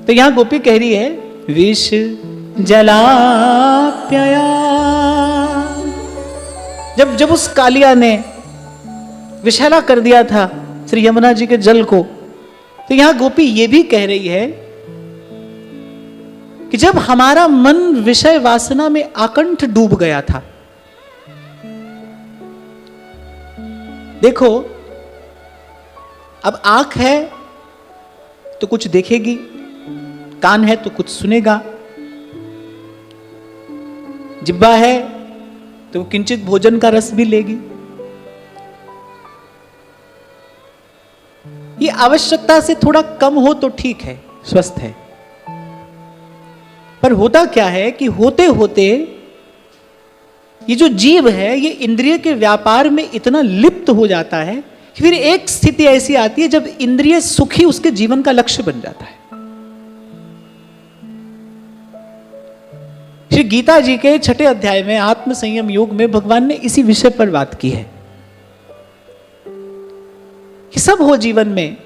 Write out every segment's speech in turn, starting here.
तो यहां गोपी कह रही है विष जलाप्यया। जब उस कालिया ने विषैला कर दिया था श्री यमुना जी के जल को, तो यहां गोपी ये भी कह रही है कि जब हमारा मन विषय वासना में आकंठ डूब गया था, देखो अब आंख है तो कुछ देखेगी, कान है तो कुछ सुनेगा, जिह्वा है तो किंचित भोजन का रस भी लेगी। ये आवश्यकता से थोड़ा कम हो तो ठीक है, स्वस्थ है। पर होता क्या है कि होते होते ये जो जीव है ये इंद्रिय के व्यापार में इतना लिप्त हो जाता है कि फिर एक स्थिति ऐसी आती है जब इंद्रिय सुख ही उसके जीवन का लक्ष्य बन जाता है। श्री गीता जी के 6 अध्याय में आत्म संयम योग में भगवान ने इसी विषय पर बात की है कि सब हो जीवन में,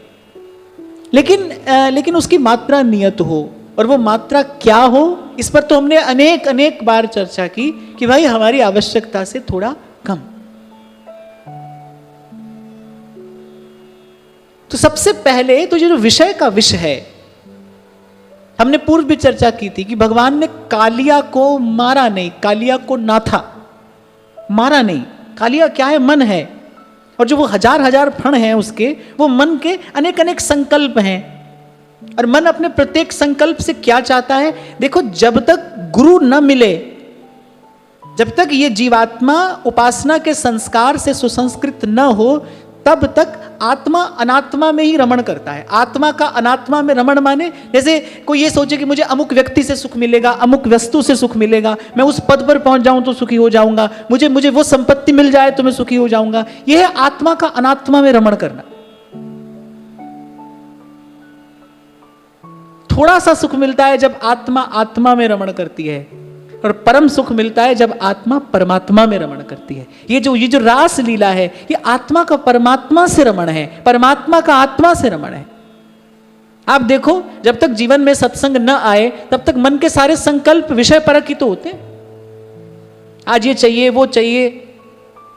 लेकिन उसकी मात्रा नियत हो, और वो मात्रा क्या हो इस पर तो हमने अनेक बार चर्चा की कि भाई हमारी आवश्यकता से थोड़ा कम। तो सबसे पहले तो जो विषय का विष है, हमने पूर्व भी चर्चा की थी कि भगवान ने कालिया को मारा नहीं, कालिया को नाथा, मारा नहीं। कालिया क्या है? मन है, और जो वो हजार फण हैं उसके, वो मन के अनेक संकल्प हैं। और मन अपने प्रत्येक संकल्प से क्या चाहता है? देखो, जब तक गुरु न मिले, जब तक ये जीवात्मा उपासना के संस्कार से सुसंस्कृत न हो, तब तक आत्मा अनात्मा में ही रमण करता है। आत्मा का अनात्मा में रमण माने जैसे कोई ये सोचे कि मुझे अमुक व्यक्ति से सुख मिलेगा, अमुक वस्तु से सुख मिलेगा, मैं उस पद पर पहुंच जाऊं तो सुखी हो जाऊंगा, मुझे वो संपत्ति मिल जाए तो मैं सुखी हो जाऊंगा। यह है आत्मा का अनात्मा में रमण करना। थोड़ा सा सुख मिलता है जब आत्मा आत्मा में रमण करती है, और परम सुख मिलता है जब आत्मा परमात्मा में रमण करती है। ये जो रास लीला है, ये आत्मा का परमात्मा से रमण है, परमात्मा का आत्मा से रमण है। आप देखो, जब तक जीवन में सत्संग न आए तब तक मन के सारे संकल्प विषय परक ही तो होते हैं। आज ये चाहिए, वो चाहिए,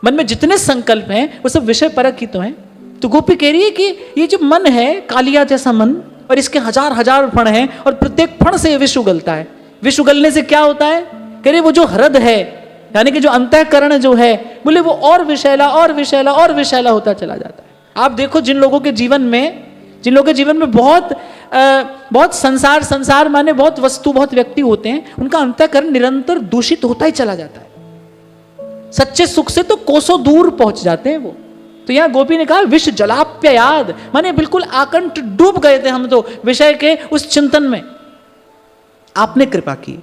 मन में जितने संकल्प हैं वो सब विषय परक ही तो हैं। तो गोपी कह रही है कि ये जो मन है, कालिया जैसा मन, और इसके हजार फण हैं, और प्रत्येक फण से विष उगलता है। विष उगलने से क्या होता है? कह रहे वो जो हृदय है, यानी कि जो अंतःकरण जो है, बोले वो और विषैला होता चला जाता है। आप देखो, जिन लोगों के जीवन में बहुत संसार माने बहुत वस्तु, बहुत व्यक्ति होते हैं, उनका अंतःकरण निरंतर दूषित होता ही चला जाता है। सच्चे सुख से तो कोसों दूर पहुंच जाते हैं वो। तो यहां गोपी ने कहा विष जलाप्ययाद, माने बिल्कुल आकंठ डूब गए थे हम तो विषय के उस चिंतन में। आपने कृपा की।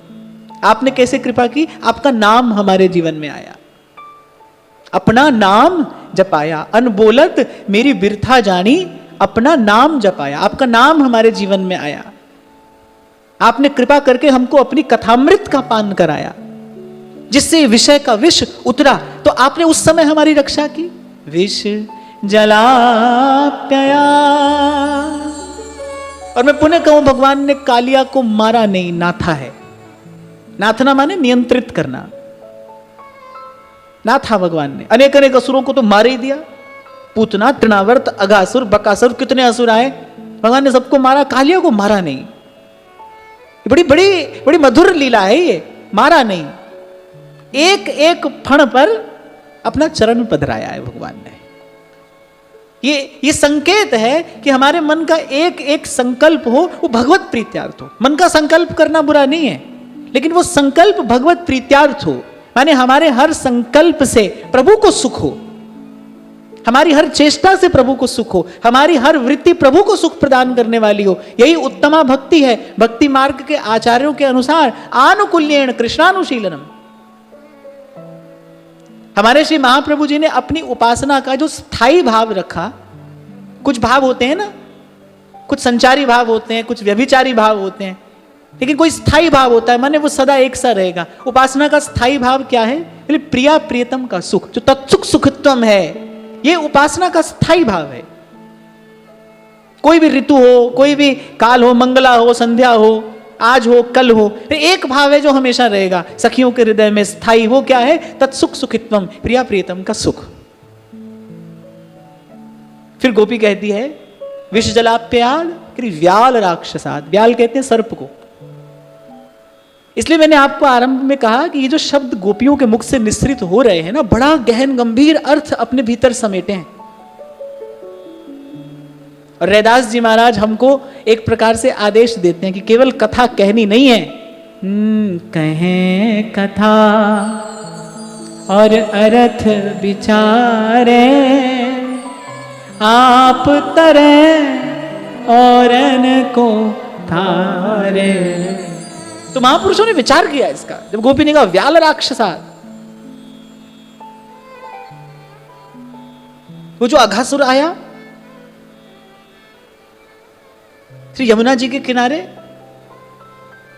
आपने कैसे कृपा की? आपका नाम हमारे जीवन में आया, अपना नाम जपाया, अनबोलत मेरी बिरथा जानी, अपना नाम जपाया, आपका नाम हमारे जीवन में आया। आपने कृपा करके हमको अपनी कथामृत का पान कराया, जिससे विषय का विष उतरा, तो आपने उस समय हमारी रक्षा की। विष जलाप्यया। और मैं पुनः कहूं, भगवान ने कालिया को मारा नहीं, नाथा है। नाथना माने नियंत्रित करना। नाथा भगवान ने अनेक असुरों को तो मार ही दिया। पूतना, तृणावर्त, अगासुर, बकासुर, कितने असुर आए, भगवान ने सबको मारा, कालिया को मारा नहीं। बड़ी मधुर लीला है ये। मारा नहीं, एक फण पर अपना चरण पधराया है भगवान ने। ये संकेत है कि हमारे मन का एक संकल्प हो, वो भगवत प्रीत्यार्थ हो। मन का संकल्प करना बुरा नहीं है, लेकिन वो संकल्प भगवत प्रीत्यार्थ हो, माने हमारे हर संकल्प से प्रभु को सुख हो, हमारी हर चेष्टा से प्रभु को सुख हो, हमारी हर वृत्ति प्रभु को सुख प्रदान करने वाली हो। यही उत्तमा भक्ति है। भक्ति मार्ग के आचार्यों के अनुसार आनुकूल्येन कृष्णानुशीलनम। हमारे श्री महाप्रभु जी ने अपनी उपासना का जो स्थायी भाव रखा, कुछ भाव होते हैं ना, कुछ संचारी भाव होते हैं, कुछ व्यभिचारी भाव होते हैं, लेकिन कोई स्थायी भाव होता है, माने वो सदा एक सा रहेगा। उपासना का स्थायी भाव क्या है? प्रिया प्रियतम का सुख, जो तत्सुख सुखत्वम है, ये उपासना का स्थायी भाव है। कोई भी ऋतु हो, कोई भी काल हो, मंगला हो, संध्या हो, आज हो, कल हो, एक भाव है जो हमेशा रहेगा सखियों के हृदय में स्थायी। वो क्या है? तत्सुख सुखित्वम, प्रिया प्रियतम का सुख। फिर गोपी कहती है विष जलाप्याद व्याल राक्षसाद। व्याल कहते हैं सर्प को। इसलिए मैंने आपको आरंभ में कहा कि ये जो शब्द गोपियों के मुख से निस्सृत हो रहे हैं ना, बड़ा गहन गंभीर अर्थ अपने भीतर समेटे हैं। और रैदास जी महाराज हमको एक प्रकार से आदेश देते हैं कि केवल कथा कहनी नहीं है, कहें कथा और अर्थ विचारे, आप तरे औरन को थारे। तो महापुरुषों ने विचार किया इसका। जब गोपी ने कहा व्याल राक्षसा, वो जो अघासुर आया श्री यमुना जी के किनारे,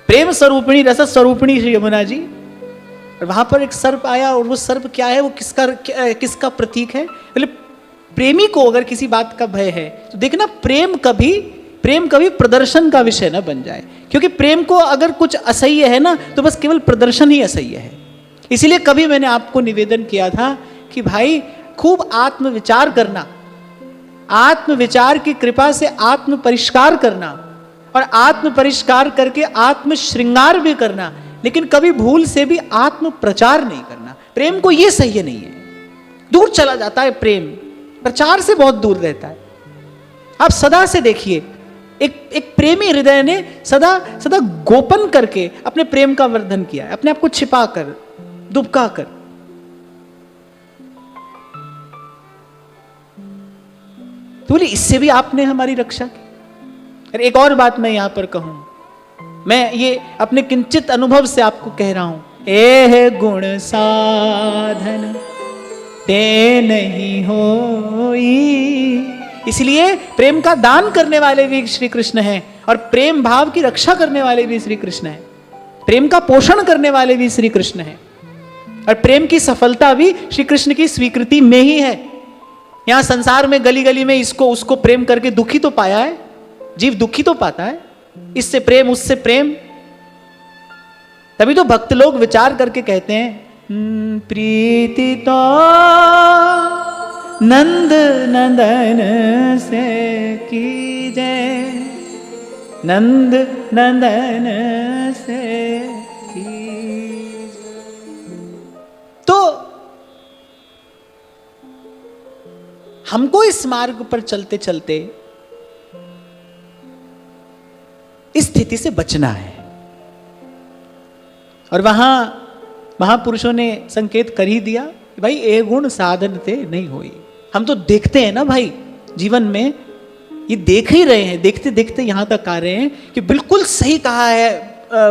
प्रेम स्वरूपिणी रस स्वरूपिणी श्री यमुना जी, और वहां पर एक सर्प आया। और वो सर्प क्या है? वो किसका प्रतीक है? बोले प्रेमी को अगर किसी बात का भय है तो देखना प्रेम कभी प्रदर्शन का विषय न बन जाए, क्योंकि प्रेम को अगर कुछ असह्य है ना तो बस केवल प्रदर्शन ही असह्य है। इसीलिए कभी मैंने आपको निवेदन किया था कि भाई खूब आत्मविचार करना, आत्मविचार की कृपा से आत्म परिष्कार करना, और आत्म परिष्कार करके आत्म श्रृंगार भी करना, लेकिन कभी भूल से भी आत्म प्रचार नहीं करना। प्रेम को यह सही नहीं है, दूर चला जाता है प्रेम, प्रचार से बहुत दूर रहता है। आप सदा से देखिए, एक प्रेमी हृदय ने सदा सदा गोपन करके अपने प्रेम का वर्धन किया है, अपने आप को छिपा कर, दुबका कर। तो बोले इससे भी आपने हमारी रक्षा की। और एक और बात मैं यहां पर कहूं, मैं ये अपने किंचित अनुभव से आपको कह रहा हूं, एह गुण साधन ते नहीं होई। इसलिए प्रेम का दान करने वाले भी श्री कृष्ण हैं, और प्रेम भाव की रक्षा करने वाले भी श्री कृष्ण हैं, प्रेम का पोषण करने वाले भी श्री कृष्ण हैं, और प्रेम की सफलता भी श्री कृष्ण की स्वीकृति में ही है। यहां संसार में गली गली में इसको उसको प्रेम करके दुखी तो पाया है, जीव दुखी तो पाता है, इससे प्रेम उससे प्रेम। तभी तो भक्त लोग विचार करके कहते हैं प्रीति तो नंद नंदन से कीजे, नंद नंदन से कीजे। तो हमको इस मार्ग पर चलते चलते इस स्थिति से बचना है। और वहां महापुरुषों ने संकेत कर ही दिया कि भाई ए गुण साधन थे नहीं होई। हम तो देखते हैं ना भाई, जीवन में ये देख ही रहे हैं, देखते देखते यहां तक आ रहे हैं कि बिल्कुल सही कहा है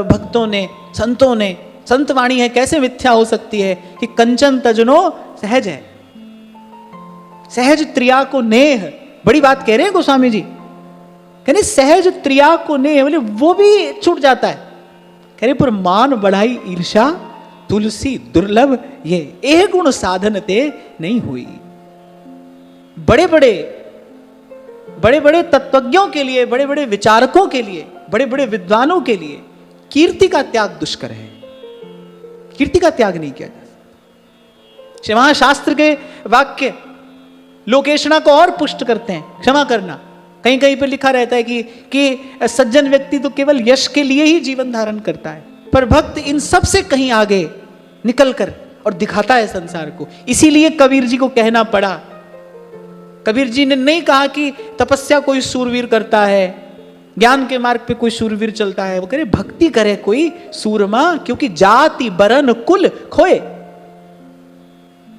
भक्तों ने, संतों ने। संत वाणी है, कैसे मिथ्या हो सकती है कि कंचन तजनो सहज है, सहज त्रिया को नेह। बड़ी बात कह रहे हैं गोस्वामी जी, कहने सहज त्रिया को नेह, बोले वो भी छूट जाता है। कह रहे पर मान बढ़ाई ईर्षा तुलसी दुर्लभ ये, ए गुण साधन ते नहीं हुई। बड़े बड़े तत्वज्ञों के लिए, बड़े बड़े विचारकों के लिए, बड़े बड़े विद्वानों के लिए कीर्ति का त्याग दुष्कर है। कीर्ति का त्याग नहीं किया जा सकता। वहां शास्त्र के वाक्य लोकेशना को और पुष्ट करते हैं, क्षमा करना। कहीं कहीं पर लिखा रहता है कि सज्जन व्यक्ति तो केवल यश के लिए ही जीवन धारण करता है, पर भक्त इन सब से कहीं आगे निकल कर और दिखाता है संसार को। इसीलिए कबीर जी को कहना पड़ा। कबीर जी ने नहीं कहा कि तपस्या कोई शूरवीर करता है, ज्ञान के मार्ग पे कोई शूरवीर चलता है। वो कह रहे भक्ति करे कोई सूरमा, क्योंकि जाति बरन कुल खोए।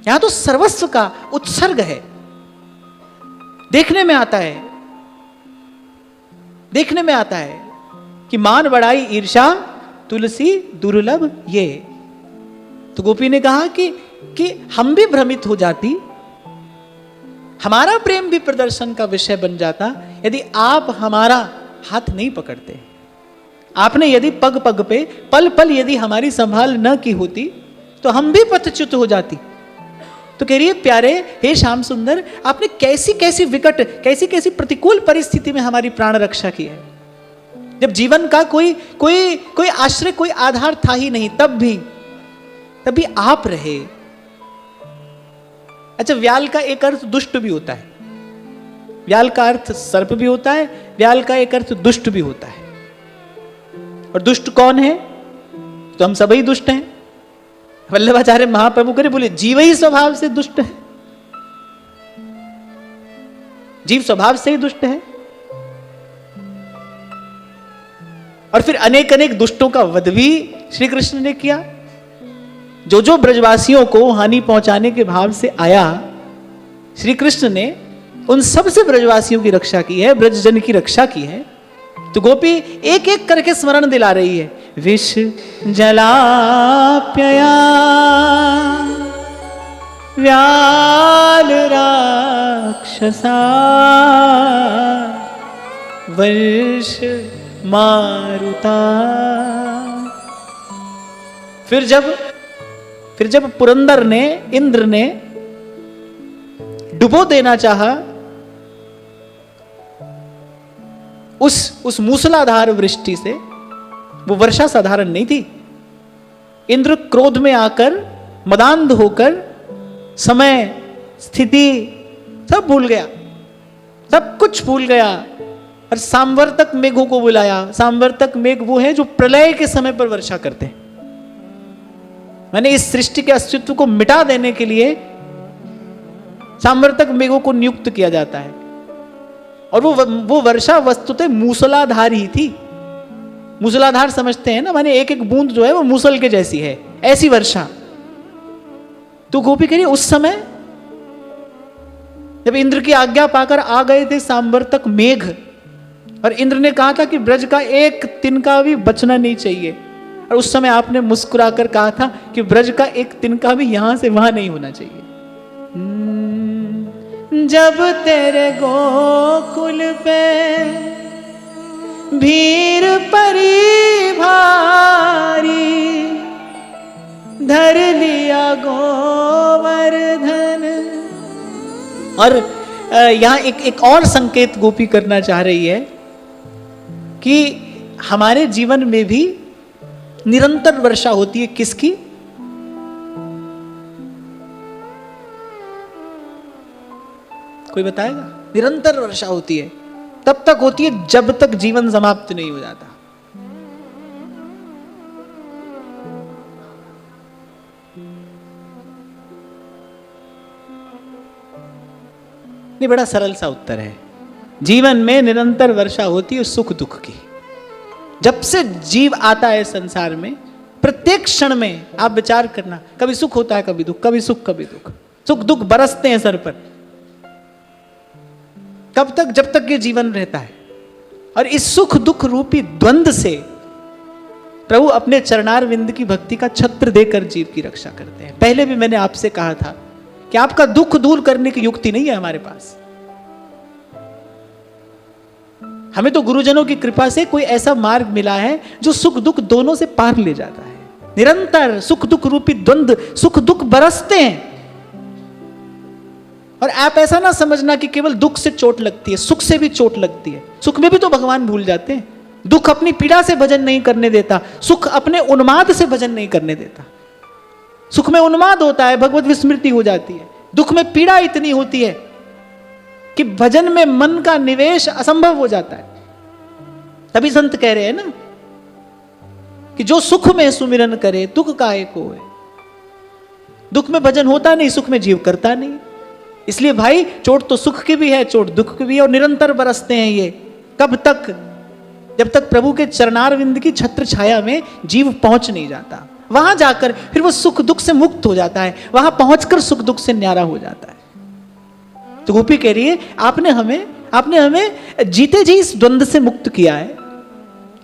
यहां तो सर्वस्व का उत्सर्ग है। देखने में आता है कि मान बढ़ाई ईर्षा तुलसी दुर्लभ ये। तो गोपी ने कहा कि हम भी भ्रमित हो जाती, हमारा प्रेम भी प्रदर्शन का विषय बन जाता यदि आप हमारा हाथ नहीं पकड़ते। आपने यदि पग पग पे पल पल यदि हमारी संभाल न की होती तो हम भी पथच्युत हो जाती। तो कह रही है प्यारे हे श्याम सुंदर, आपने कैसी कैसी विकट, कैसी कैसी प्रतिकूल परिस्थिति में हमारी प्राण रक्षा की है। जब जीवन का कोई आश्रय, कोई आधार था ही नहीं, तब भी आप रहे। अच्छा, व्याल का एक अर्थ दुष्ट भी होता है, व्याल का अर्थ सर्प भी होता है, व्याल का एक अर्थ दुष्ट भी होता है। और दुष्ट कौन है? तो हम सभी दुष्ट हैं। वल्लभाचार्य महाप्रभु करे बोले जीव ही स्वभाव से दुष्ट है, जीव स्वभाव से ही दुष्ट है। और फिर अनेक अनेक दुष्टों का वध भी श्री कृष्ण ने किया। जो ब्रजवासियों को हानि पहुंचाने के भाव से आया, श्री कृष्ण ने उन सब से ब्रजवासियों की रक्षा की है, ब्रजजन की रक्षा की है। तो गोपी एक एक करके स्मरण दिला रही है। विष जलाप्यया व्याल राक्षसा वर्ष मारुता। फिर जब पुरंदर ने, इंद्र ने डुबो देना चाहा उस मूसलाधार वृष्टि से, वो वर्षा साधारण नहीं थी। इंद्र क्रोध में आकर, मदांध होकर समय, स्थिति सब भूल गया, सब कुछ भूल गया और सांवर्तक मेघों को बुलाया। सांवर्तक मेघ वो है जो प्रलय के समय पर वर्षा करते हैं। मैंने इस सृष्टि के अस्तित्व को मिटा देने के लिए सांवर्तक मेघों को नियुक्त किया जाता है। और वो वर्षा वस्तुतः मूसलाधार ही थी। मूसलाधार समझते हैं ना, माने एक एक बूंद जो है वो मूसल के जैसी है, ऐसी वर्षा। तो गोपी कह रही उस समय जब इंद्र की आज्ञा पाकर आ गए थे सांवर्तक मेघ, और इंद्र ने कहा था कि ब्रज का एक तिनका भी बचना नहीं चाहिए, और उस समय आपने मुस्कुराकर कहा था कि ब्रज का एक तिनका भी यहां से वहां नहीं होना चाहिए। जब तेरे गोकुल पे भीड़ परी भारी, धर लिया गोवर्धन। और यहां एक और संकेत गोपी करना चाह रही है कि हमारे जीवन में भी निरंतर वर्षा होती है। किसकी? कोई बताएगा? निरंतर वर्षा होती है, तब तक होती है जब तक जीवन समाप्त नहीं हो जाता। ये बड़ा सरल सा उत्तर है। जीवन में निरंतर वर्षा होती है सुख दुख की। जब से जीव आता है संसार में, प्रत्येक क्षण में आप विचार करना, कभी सुख होता है, कभी दुख, कभी सुख, कभी दुख। सुख दुख बरसते हैं सर पर। कब तक? जब तक ये जीवन रहता है। और इस सुख दुख रूपी द्वंद्व से प्रभु अपने चरणारविंद की भक्ति का छत्र देकर जीव की रक्षा करते हैं। पहले भी मैंने आपसे कहा था कि आपका दुख दूर करने की युक्ति नहीं है हमारे पास। हमें तो गुरुजनों की कृपा से कोई ऐसा मार्ग मिला है जो सुख दुख दोनों से पार ले जाता है। निरंतर सुख दुख रूपी द्वंद्व, सुख दुख बरसते हैं। और आप ऐसा ना समझना कि केवल दुख से चोट लगती है, सुख से भी चोट लगती है। सुख में भी तो भगवान भूल जाते हैं। दुख अपनी पीड़ा से भजन नहीं करने देता, सुख अपने उन्माद से भजन नहीं करने देता। सुख में उन्माद होता है, भगवत विस्मृति हो जाती है। दुख में पीड़ा इतनी होती है कि भजन में मन का निवेश असंभव हो जाता है। तभी संत कह रहे हैं ना कि जो सुख में सुमिरन करे दुख काहे को है। दुख में भजन होता नहीं, सुख में जीव करता नहीं। इसलिए भाई चोट तो सुख की भी है, चोट दुख की भी है, और निरंतर बरसते हैं ये। कब तक? जब तक प्रभु के चरणारविंद की छत्र छाया में जीव पहुंच नहीं जाता। वहां जाकर फिर वो सुख दुख से मुक्त हो जाता है, वहां पहुंचकर सुख दुख से न्यारा हो जाता है। तो गोपी कह रही है आपने हमें जीते जी इस द्वंद्व से मुक्त किया है।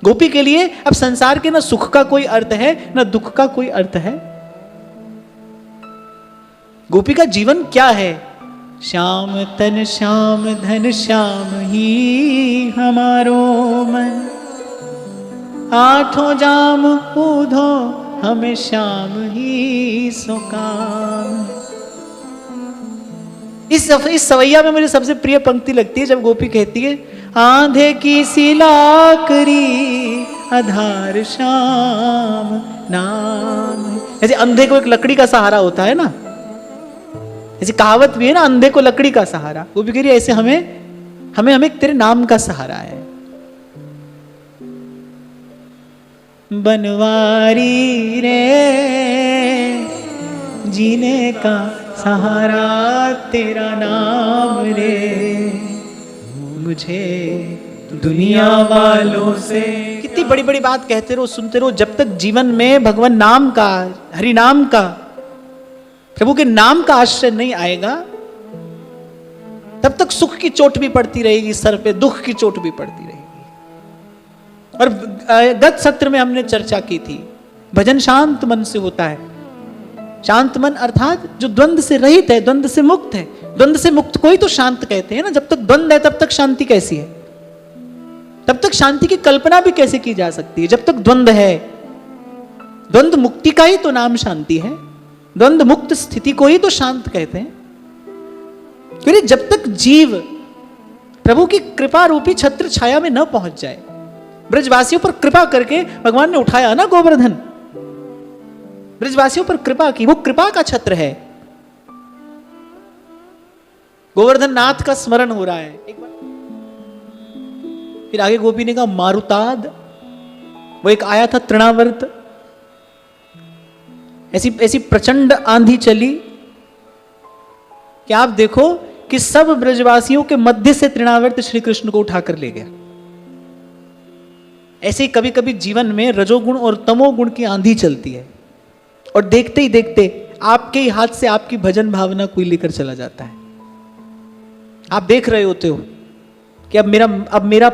गोपी के लिए अब संसार के ना सुख का कोई अर्थ है, ना दुख का कोई अर्थ है। गोपी का जीवन क्या है? श्याम तन श्याम धन श्याम ही हमारो मन, आठों जाम पूधो हमें श्याम ही सुकाम। इस सवैया में मुझे सबसे प्रिय पंक्ति लगती है जब गोपी कहती है, आंधे की सिलाकरी आधार श्याम नाम। ऐसे अंधे को एक लकड़ी का सहारा होता है ना, ऐसी कहावत भी है ना, अंधे को लकड़ी का सहारा। वो भी कह रही है ऐसे हमें तेरे नाम का सहारा है। बनवारी रे जीने का सहारा तेरा नाम रे, मुझे दुनिया वालों से। कितनी बड़ी बड़ी बात कहते रहो, सुनते रहो, जब तक जीवन में भगवान नाम का, हरि नाम का, प्रभु के नाम का आश्रय नहीं आएगा, तब तक सुख की चोट भी पड़ती रहेगी सर पे, दुख की चोट भी पड़ती रहेगी। और गत सत्र में हमने चर्चा की थी, भजन शांत मन से होता है। शांत मन अर्थात जो द्वंद्व से रहित है, द्वंद्व से मुक्त है। द्वंद्व से मुक्त को ही तो शांत कहते हैं ना। जब तक द्वंद्व है तब तक शांति कैसी है? तब तक शांति की कल्पना भी कैसे की जा सकती है? जब तक द्वंद्व है, द्वंद्व मुक्ति का ही तो नाम शांति है। द्वंद्व मुक्त स्थिति को ही तो शांत कहते हैं। फिर जब तक जीव प्रभु की कृपा रूपी छत्र छाया में न पहुंच जाए, ब्रजवासियों पर कृपा करके भगवान ने उठाया ना गोवर्धन, ब्रजवासियों पर कृपा की, वो कृपा का छत्र है। गोवर्धन नाथ का स्मरण हो रहा है एक बार। फिर आगे गोपी ने कहा मारुताद, वो एक आया था तृणावर्त, ऐसी प्रचंड आंधी चली कि आप देखो कि सब ब्रजवासियों के मध्य से तृणावर्त श्री कृष्ण को उठाकर ले गया। ऐसे ही कभी कभी जीवन में रजोगुण और तमोगुण की आंधी चलती है, और देखते ही देखते आपके ही हाथ से आपकी भजन भावना कोई लेकर चला जाता है। आप देख रहे होते हो कि अब मेरा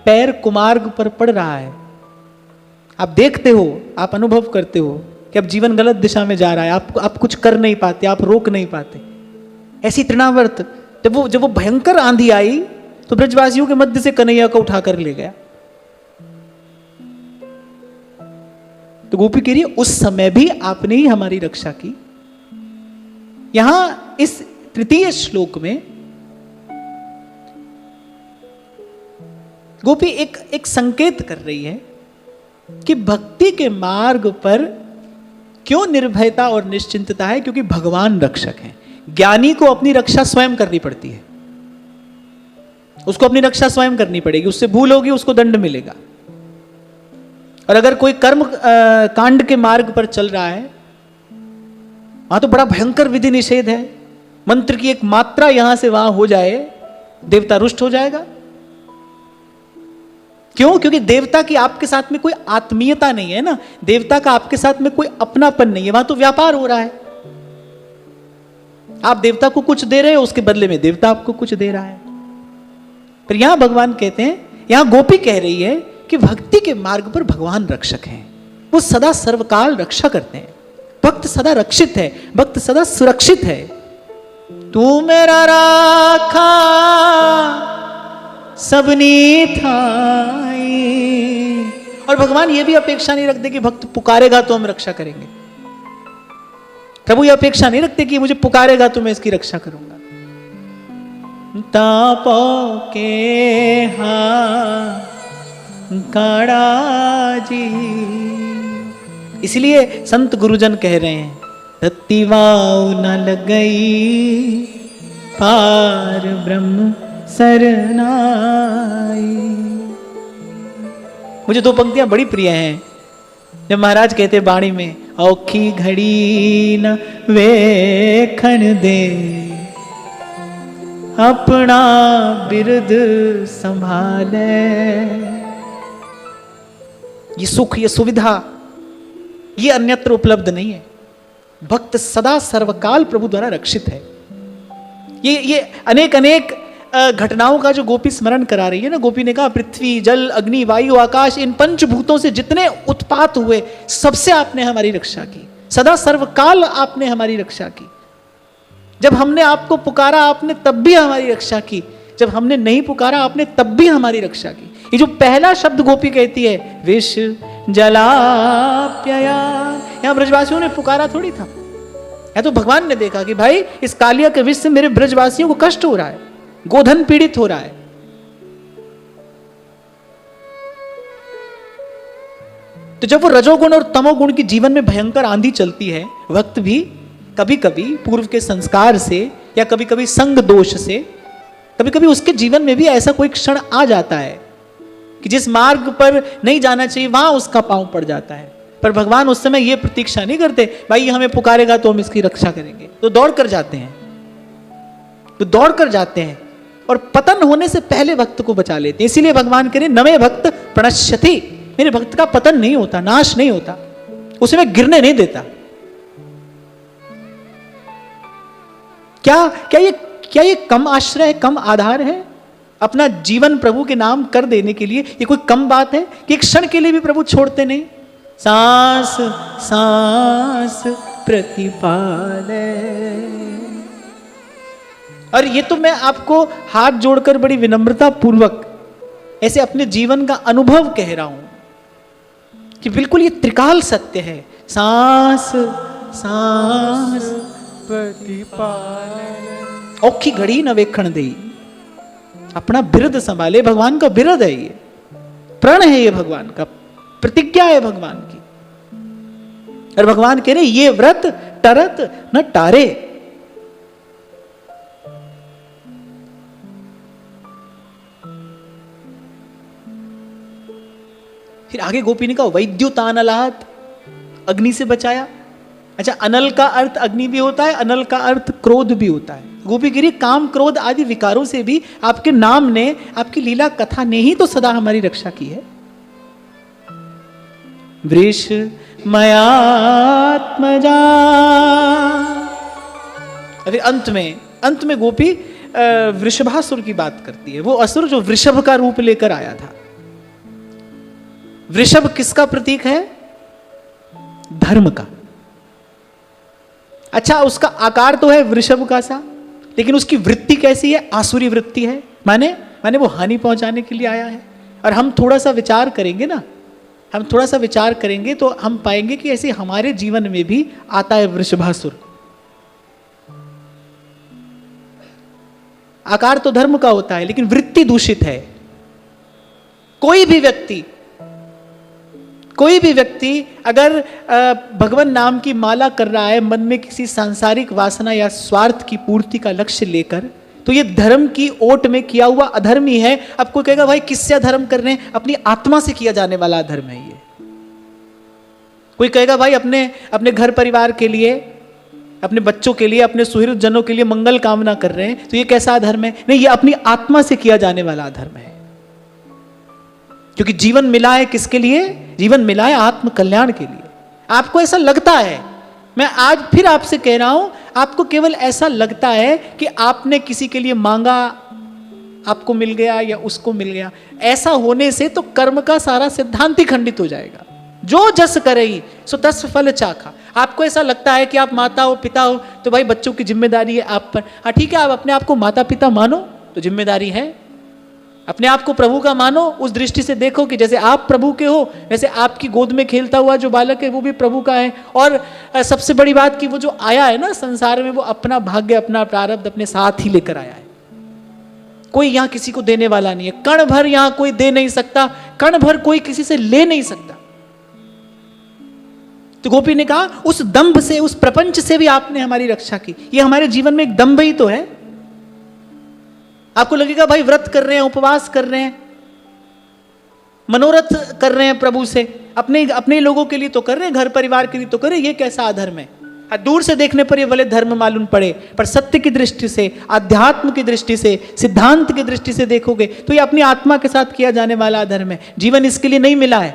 पैर कुमार्ग पर पड़ रहा है। आप देखते हो, आप अनुभव करते हो कि अब जीवन गलत दिशा में जा रहा है, आप कुछ कर नहीं पाते, आप रोक नहीं पाते। ऐसी तृणावर्त जब वो भयंकर आंधी आई तो ब्रजवासियों के मध्य से कन्हैया को उठाकर ले गया। तो गोपी कह रही है उस समय भी आपने ही हमारी रक्षा की। यहां इस तृतीय श्लोक में गोपी एक संकेत कर रही है कि भक्ति के मार्ग पर क्यों निर्भयता और निश्चिंतता है, क्योंकि भगवान रक्षक हैं। ज्ञानी को अपनी रक्षा स्वयं करनी पड़ती है, उसको अपनी रक्षा स्वयं करनी पड़ेगी। उससे भूल होगी, उसको दंड मिलेगा। और अगर कोई कर्म कांड के मार्ग पर चल रहा है, वहां तो बड़ा भयंकर विधि निषेध है। मंत्र की एक मात्रा यहां से वहां हो जाए, देवता रुष्ट हो जाएगा। क्यों? क्योंकि देवता की आपके साथ में कोई आत्मीयता नहीं है ना, देवता का आपके साथ में कोई अपनापन नहीं है, वहां तो व्यापार हो रहा है। आप देवता को कुछ दे रहे हो, उसके बदले में देवता आपको कुछ दे रहा है। पर यहां भगवान कहते हैं, यहां गोपी कह रही है कि भक्ति के मार्ग पर भगवान रक्षक हैं, वो सदा सर्वकाल रक्षा करते हैं। भक्त सदा रक्षित है, भक्त सदा सुरक्षित है। तू मेरा राखा सबनी थाई। और भगवान ये भी अपेक्षा नहीं रखते कि भक्त पुकारेगा तो हम रक्षा करेंगे। प्रभु ये अपेक्षा नहीं रखते कि मुझे पुकारेगा तो मैं इसकी रक्षा करूंगा। तापो के काड़ा जी, इसलिए संत गुरुजन कह रहे हैं, तत्तिवाऊ न लगई पार ब्रह्म सरनाई। मुझे दो पंक्तियां बड़ी प्रिय हैं जब महाराज कहते बाणी में, औखी घड़ी न वेखन दे अपना बिरद संभाले। ये सुख, ये सुविधा, ये अन्यत्र उपलब्ध नहीं है। भक्त सदा सर्वकाल प्रभु द्वारा रक्षित है। ये अनेक घटनाओं का जो गोपी स्मरण करा रही है ना। गोपी ने कहा पृथ्वी, जल, अग्नि, वायु, आकाश, इन पंचभूतों से जितने उत्पात हुए सबसे आपने हमारी रक्षा की। सदा सर्वकाल आपने हमारी रक्षा की। जब हमने आपको पुकारा आपने तब भी हमारी रक्षा की, जब हमने नहीं पुकारा आपने तब भी हमारी रक्षा की। ये जो पहला शब्द गोपी कहती है, विष जलाप्यया, यहां ब्रजवासियों ने पुकारा थोड़ी था, या तो भगवान ने देखा कि भाई इस कालिया के विष से मेरे ब्रजवासियों को कष्ट हो रहा है, गोधन पीड़ित हो रहा है। तो जब वो रजोगुण और तमोगुण की जीवन में भयंकर आंधी चलती है, वक्त भी कभी कभी पूर्व के संस्कार से या कभी कभी संग दोष से, कभी कभी उसके जीवन में भी ऐसा कोई क्षण आ जाता है कि जिस मार्ग पर नहीं जाना चाहिए वहां उसका पांव पड़ जाता है। पर भगवान उस समय ये प्रतीक्षा नहीं करते, भाई ये हमें पुकारेगा तो हम इसकी रक्षा करेंगे, तो दौड़ कर जाते हैं, तो दौड़ कर जाते हैं और पतन होने से पहले भक्त को बचा लेते हैं। इसीलिए भगवान कह रहे नमे भक्त प्रणश्यति, मेरे भक्त का पतन नहीं होता, नाश नहीं होता, उसे मैं गिरने नहीं देता। क्या ये कम आश्रय, कम आधार है? अपना जीवन प्रभु के नाम कर देने के लिए ये कोई कम बात है कि एक क्षण के लिए भी प्रभु छोड़ते नहीं? सांस सांस प्रतिपाले। और ये तो मैं आपको हाथ जोड़कर बड़ी विनम्रता पूर्वक ऐसे अपने जीवन का अनुभव कह रहा हूं कि बिल्कुल ये त्रिकाल सत्य है। सांस सांस प्रतिपाले, औखी घड़ी न वेखण देई, अपना बिरद संभाले। भगवान का बिरद है, ये प्रण है, ये भगवान का प्रतिज्ञा है भगवान की। और भगवान कह रहे ये व्रत टरत न टारे। फिर आगे गोपी ने कहा वैद्युतानलात, अग्नि से बचाया। अच्छा, अनल का अर्थ अग्नि भी होता है, अनल का अर्थ क्रोध भी होता है। गोपी गिरी काम क्रोध आदि विकारों से भी आपके नाम ने, आपकी लीला कथा ने ही तो सदा हमारी रक्षा की है। वृष मयात्मजा। अभी अंत में गोपी वृषभासुर की बात करती है, वो असुर जो वृषभ का रूप लेकर आया था। वृषभ किसका प्रतीक है? धर्म का। अच्छा, उसका आकार तो है वृषभ का सा, लेकिन उसकी वृत्ति कैसी है? आसुरी वृत्ति है। माने वो हानि पहुंचाने के लिए आया है। और हम थोड़ा सा विचार करेंगे ना, हम थोड़ा सा विचार करेंगे तो हम पाएंगे कि ऐसे हमारे जीवन में भी आता है वृषभासुर। आकार तो धर्म का होता है, लेकिन वृत्ति दूषित है। कोई भी व्यक्ति अगर भगवान नाम की माला कर रहा है मन में किसी सांसारिक वासना या स्वार्थ की पूर्ति का लक्ष्य लेकर, तो ये धर्म की ओट में किया हुआ अधर्म ही है। अब कोई कहेगा भाई किससे अधर्म कर रहे हैं? अपनी आत्मा से किया जाने वाला अधर्म है ये। कोई कहेगा भाई अपने घर परिवार के लिए, अपने बच्चों के लिए, अपने सुहृद जनों के लिए मंगल कामना कर रहे हैं, तो ये कैसा अधर्म है? नहीं, ये अपनी आत्मा से किया जाने वाला अधर्म है। क्योंकि जीवन मिला है किसके लिए? जीवन मिला है आत्म कल्याण के लिए। आपको ऐसा लगता है, मैं आज फिर आपसे कह रहा हूं, आपको केवल ऐसा लगता है कि आपने किसी के लिए मांगा, आपको मिल गया या उसको मिल गया। ऐसा होने से तो कर्म का सारा सिद्धांत ही खंडित हो जाएगा। जो जस करई सो तस फल चाखा। आपको ऐसा लगता है कि आप माता हो, पिता हो, तो भाई बच्चों की जिम्मेदारी है आप पर। हाँ ठीक है, आप अपने आप को माता पिता मानो तो जिम्मेदारी है। अपने आप को प्रभु का मानो, उस दृष्टि से देखो कि जैसे आप प्रभु के हो, वैसे आपकी गोद में खेलता हुआ जो बालक है वो भी प्रभु का है। और सबसे बड़ी बात कि वो जो आया है ना संसार में, वो अपना भाग्य, अपना प्रारब्ध अपने साथ ही लेकर आया है। कोई यहां किसी को देने वाला नहीं है। कण भर यहां कोई दे नहीं सकता, कण भर कोई किसी से ले नहीं सकता। तो गोपी ने कहा उस दंभ से, उस प्रपंच से भी आपने हमारी रक्षा की। ये हमारे जीवन में एक दंभ ही तो है। आपको लगेगा भाई व्रत कर रहे हैं, उपवास कर रहे हैं, मनोरथ कर रहे हैं प्रभु से, अपने लोगों के लिए तो कर रहे हैं, घर परिवार के लिए तो कर रहे हैं, ये कैसा अधर्म है? दूर से देखने पर ये भले धर्म मालूम पड़े, पर सत्य की दृष्टि से, अध्यात्म की दृष्टि से, सिद्धांत की दृष्टि से देखोगे तो ये अपनी आत्मा के साथ किया जाने वाला अधर्म है। जीवन इसके लिए नहीं मिला है।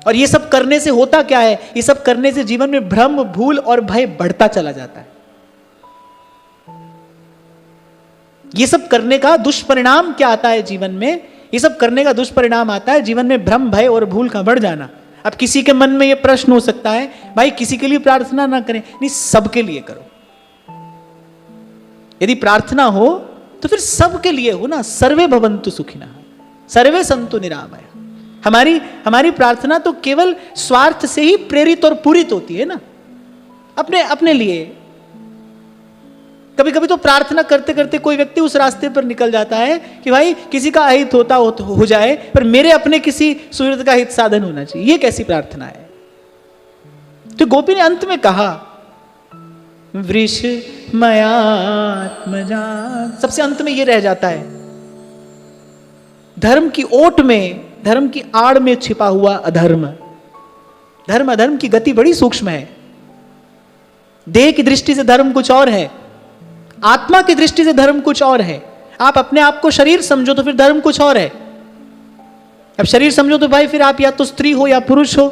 और ये सब करने से होता क्या है? ये सब करने से जीवन में भ्रम, भूल और भय बढ़ता चला जाता है। ये सब करने का दुष्परिणाम क्या आता है जीवन में? ये सब करने का दुष्परिणाम आता है जीवन में भ्रम, भय और भूल का बढ़ जाना। अब किसी के मन में ये प्रश्न हो सकता है, भाई किसी के लिए प्रार्थना ना करें। नहीं, सबके लिए करो। यदि प्रार्थना हो तो फिर सबके लिए हो ना। सर्वे भवन्तु सुखिनः, सर्वे सन्तु निरामया। हमारी प्रार्थना तो केवल स्वार्थ से ही प्रेरित और पूरित होती है ना। अपने अपने लिए। कभी कभी तो प्रार्थना करते करते कोई व्यक्ति उस रास्ते पर निकल जाता है कि भाई किसी का अहित होता हो जाए, पर मेरे अपने किसी सुहृद का हित साधन होना चाहिए। ये कैसी प्रार्थना है? तो गोपी ने अंत में कहा, वृष मयात्मजा। सबसे अंत में ये रह जाता है, धर्म की ओट में, धर्म की आड़ में छिपा हुआ अधर्म। धर्म अधर्म की गति बड़ी सूक्ष्म है। देह की दृष्टि से धर्म कुछ और है, आत्मा की दृष्टि से धर्म कुछ और है। आप अपने आप को शरीर समझो तो फिर धर्म कुछ और है। अब शरीर समझो तो भाई फिर आप या तो स्त्री हो या पुरुष हो।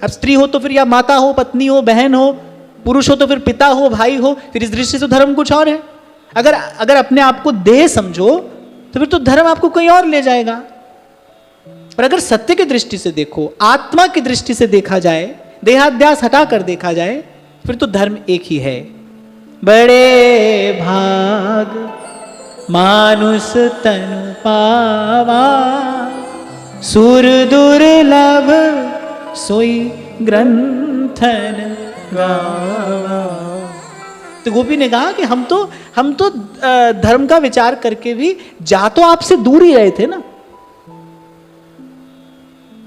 अब स्त्री हो तो फिर या माता हो, पत्नी हो, बहन हो, पुरुष हो तो फिर पिता हो, भाई हो। फिर इस दृष्टि से धर्म कुछ और है। अगर अपने आप को देह समझो तो फिर तो धर्म आपको कहीं और ले जाएगा। पर अगर सत्य की दृष्टि से देखो, आत्मा की दृष्टि से देखा जाए, देहाध्यास हटाकर देखा जाए, फिर तो धर्म एक ही है। बड़े भाग मानुष तनु पावा, सुर दुर्लभ सोई ग्रंथन गावा। तो गोपी ने कहा कि हम तो धर्म का विचार करके भी जा तो आपसे दूर ही रहे थे ना।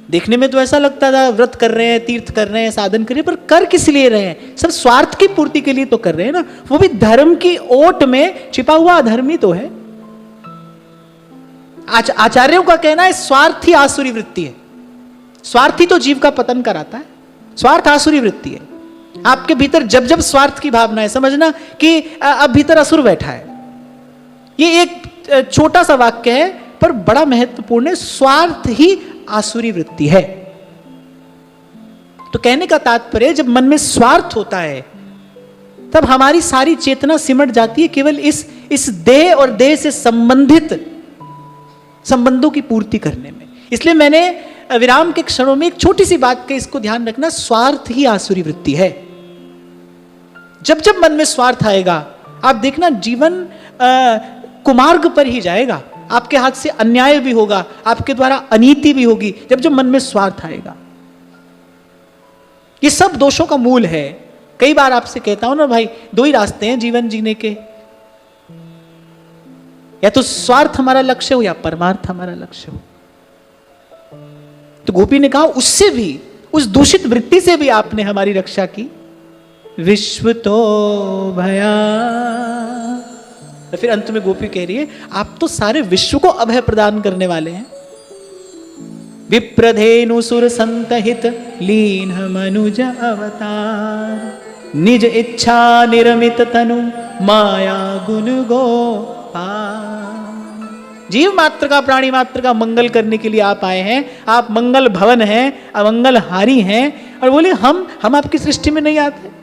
देखने में तो ऐसा लगता था व्रत कर रहे हैं, तीर्थ कर रहे हैं, साधन कर रहे हैं, पर कर किस लिए रहे हैं? सब स्वार्थ की पूर्ति के लिए तो कर रहे हैं ना। वो भी धर्म की ओट में छिपा हुआ अधर्मी तो है। आचार्यों का कहना है स्वार्थ ही आसुरी वृत्ति है। स्वार्थी तो जीव का पतन कराता है। स्वार्थ आसुरी वृत्ति है। आपके भीतर जब जब स्वार्थ की भावना है, समझना कि अब भीतर असुर बैठा है। ये एक छोटा सा वाक्य है पर बड़ा महत्वपूर्ण है। स्वार्थ ही आसुरी वृत्ति है। तो कहने का तात्पर्य, जब मन में स्वार्थ होता है तब हमारी सारी चेतना सिमट जाती है केवल इस देह और देह से संबंधित संबंधों की पूर्ति करने में। इसलिए मैंने विराम के क्षणों में एक छोटी सी बात का इसको ध्यान रखना, स्वार्थ ही आसुरी वृत्ति है। जब जब मन में स्वार्थ आएगा, आप देखना जीवन कुमार्ग पर ही जाएगा। आपके हाथ से अन्याय भी होगा, आपके द्वारा अनीति भी होगी, जब जब मन में स्वार्थ आएगा। ये सब दोषों का मूल है। कई बार आपसे कहता हूं ना भाई, दो ही रास्ते हैं जीवन जीने के, या तो स्वार्थ हमारा लक्ष्य हो या परमार्थ हमारा लक्ष्य हो। तो गोपी ने कहा उससे भी, उस दूषित वृत्ति से भी आपने हमारी रक्षा की। विश्व तो भया। फिर अंत में गोपी कह रही है, आप तो सारे विश्व को अभय प्रदान करने वाले हैं। विप्रधेनु सुर संतहित लीन मनुज अवतार, निज इच्छा निर्मित तनु माया गुण गोपाल। जीव मात्र का, प्राणी मात्र का मंगल करने के लिए आप आए हैं। आप मंगल भवन हैं, अमंगल हारी हैं, और बोले हम आपकी सृष्टि में नहीं आते।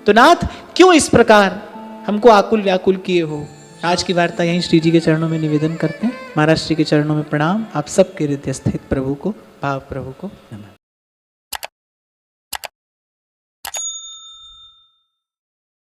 तो नाथ क्यों इस प्रकार हमको आकुल व्याकुल किए हो? आज की वार्ता यहीं श्री जी के चरणों में निवेदन करते हैं। महाराज श्री के चरणों में प्रणाम। आप सबके हृदय स्थित प्रभु को, भाव प्रभु को नमन।